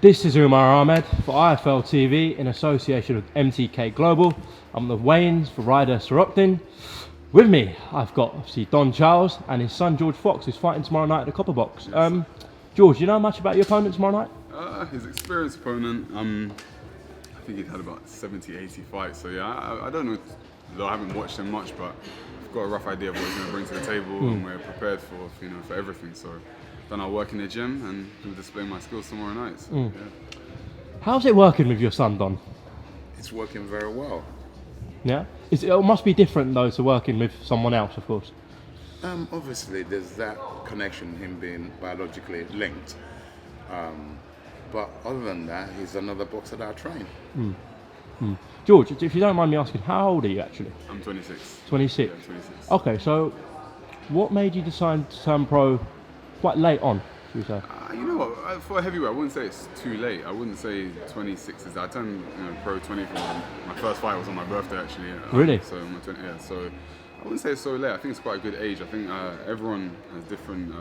This is UMAR AHMED for IFL TV in association with MTK Global. I'm the Waynes for Ryder Soroktin. With me, I've got obviously Don Charles and his son George Fox, who's fighting tomorrow night at the Copper Box. Yes. George, you know much about your opponent tomorrow night? His experienced opponent, I think he's had about 70, 80 fights. So yeah, I don't know, though I haven't watched him much, but I've got a rough idea of what he's going to bring to the table, and we're prepared for everything. So done our work in the gym, and we'll display my skills tomorrow night. So, yeah. How's it working with your son, Don? It's working very well. Yeah? It must be different though to working with someone else, of course. Obviously, there's that connection, him being biologically linked. But other than that, he's another boxer that I train. George, if you don't mind me asking, how old are you actually? I'm 26. 26? Yeah, 26. Okay, so what made you decide to turn pro quite late on, should we say? You know what? For a heavyweight, I wouldn't say it's too late. I wouldn't say 26 is that. I turned pro 24. My first fight was on my birthday actually. Really? So on my 20, yeah. So I wouldn't say it's so late. I think it's quite a good age. I think everyone has different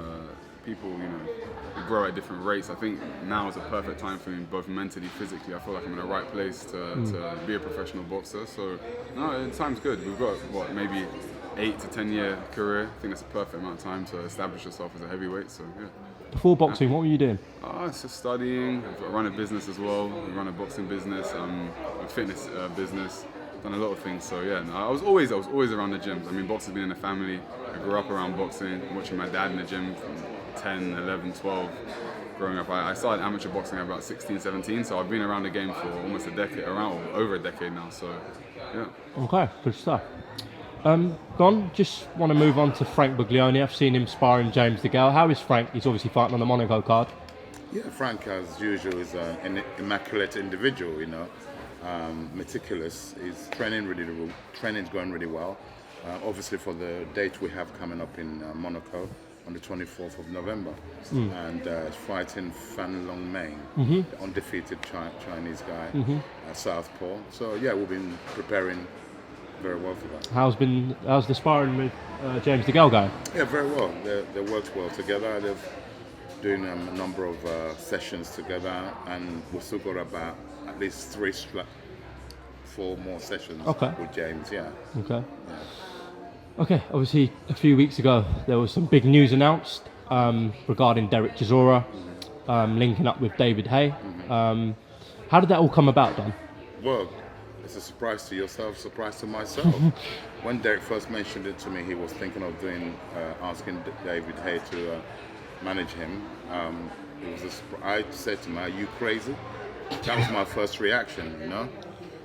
people. We grow at different rates. I think now is a perfect time for me, both mentally, physically. I feel like I'm in the right place to be a professional boxer. So no, time's good. We've got maybe 8 to 10 year career. I think that's a perfect amount of time to establish yourself as a heavyweight. So yeah. Before boxing, what were you doing? It's just studying. I run a business as well. I run a boxing business, a fitness business. Done a lot of things. So yeah, no, I was always around the gyms. I mean, boxing's been in the family. I grew up around boxing, watching my dad in the gym from 10, 11, 12. Growing up, I started amateur boxing at about 16, 17. So I've been around the game for almost a decade, over a decade now. So yeah. Okay, good stuff. Don, just want to move on to Frank Buglioni. I've seen him sparring James DeGale. How is Frank? He's obviously fighting on the Monaco card. Yeah, Frank, as usual, is an immaculate individual. Meticulous. His training's going really well. Obviously, for the date we have coming up in Monaco on the 24th of November, and he's fighting Fan Long Meng, the undefeated Chinese guy, southpaw. So yeah, we've been preparing very well for that. How's the sparring with James DeGale going? Yeah, very well. They worked well together. They've doing a number of sessions together, and we've still got about at least 4 more sessions with James. Yeah. Okay. Yeah. Okay. Obviously, a few weeks ago there was some big news announced regarding Dereck Chisora linking up with David Haye. How did that all come about, Don? Well, it's a surprise to yourself, surprise to myself. When Dereck first mentioned it to me, he was thinking of asking David Haye to manage him. I said to him, "Are you crazy?" That was my first reaction,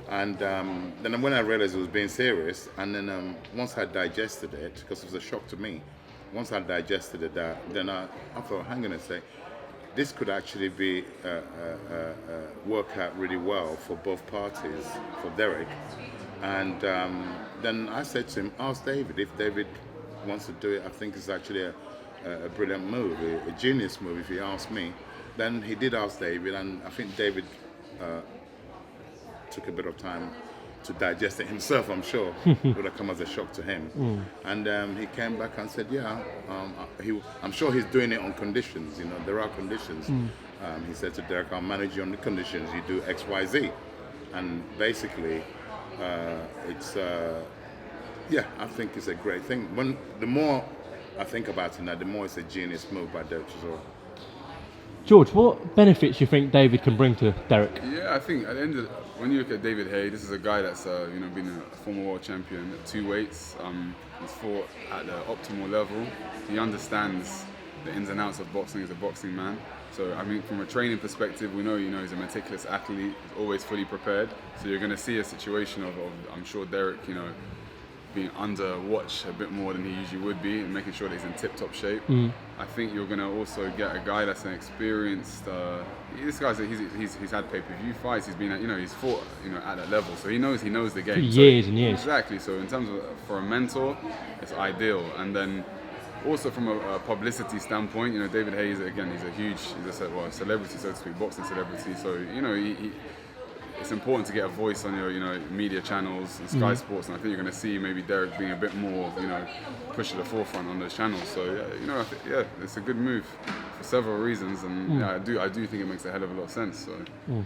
And then when I realized it was being serious, and then once I digested it, because it was a shock to me, once I digested it, then I thought, hang on a sec, this could actually be work out really well for both parties, for Dereck. And then I said to him, ask David. If David wants to do it, I think it's actually a brilliant move, a genius move if you ask me. Then he did ask David, and I think David took a bit of time to digest it himself, I'm sure. It would have come as a shock to him. And he came back and said, yeah, I'm sure he's doing it on conditions, there are conditions. He said to Dereck, I'll manage you on the conditions, you do X, Y, Z. And basically, I think it's a great thing. The more I think about it now, the more it's a genius move by Dereck Chisora. George, what benefits do you think David can bring to Dereck? Yeah, I think at the end of when you look at David Haye, this is a guy that's been a former world champion at 2 weights. He's fought at the optimal level. He understands the ins and outs of boxing as a boxing man. So I mean, from a training perspective, we know he's a meticulous athlete. He's always fully prepared. So you're going to see a situation of I'm sure Dereck, being under watch a bit more than he usually would be, and making sure that he's in tip-top shape. I think you're going to also get a guy that's an experienced. This guy's he's had pay-per-view fights. He's been he's fought at that level, so he knows the game. Years and years. Exactly. So in terms of for a mentor, it's ideal. And then also from a publicity standpoint, David Haye he's a celebrity, so to speak, boxing celebrity. So it's important to get a voice on your, media channels and Sky Sports, and I think you're going to see maybe Dereck being a bit more, pushed to the forefront on those channels. So yeah, it's a good move for several reasons, and I do think it makes a hell of a lot of sense. So yeah,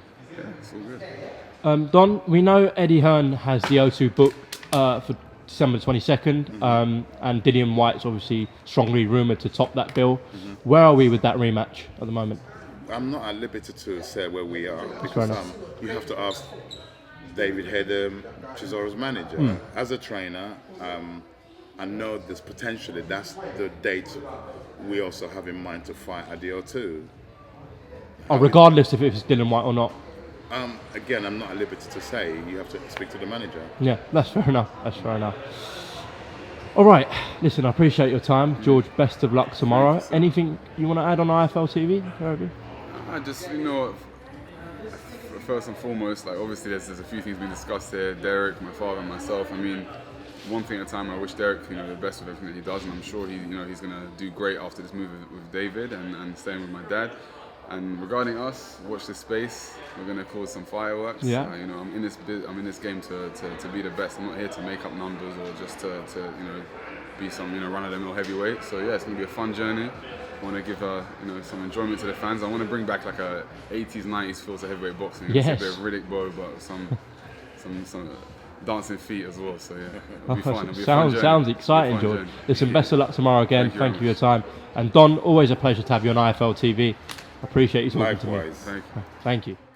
it's all good. Don, we know Eddie Hearn has the O2 booked for December 22nd, and Dillian White's obviously strongly rumoured to top that bill. Where are we with that rematch at the moment? I'm not at liberty to say where we are because you have to ask David Haye, Chisora's manager. As a trainer, I know there's potentially that's the date we also have in mind to fight at the O2. Regardless if it's Dillian White or not. Again, I'm not at liberty to say. You have to speak to the manager. Yeah, that's fair enough. All right, listen, I appreciate your time, George. Best of luck tomorrow. Anything you want to add on IFL TV? I just, first and foremost, like obviously there's a few things being discussed here. Dereck, my father, and myself. I mean, one thing at a time. I wish Dereck, the best with everything that he does, and I'm sure he's going to do great after this move with David and staying with my dad. And regarding us, watch this space. We're going to cause some fireworks. Yeah. I'm in this game to be the best. I'm not here to make up numbers or just to be some run-of-the-mill heavyweight. So yeah, it's going to be a fun journey. I want to give some enjoyment to the fans. I want to bring back like a 80s, 90s feel to heavyweight boxing. Yes. It's a bit of Riddick Bowe, but some dancing feet as well. So yeah, it'll be fun. It'll be a fun journey. Sounds exciting, George. Journey. Listen, best of luck tomorrow again. Thank you for your time. And Don, always a pleasure to have you on IFL TV. I appreciate you talking to me. Likewise. Thank you. Thank you.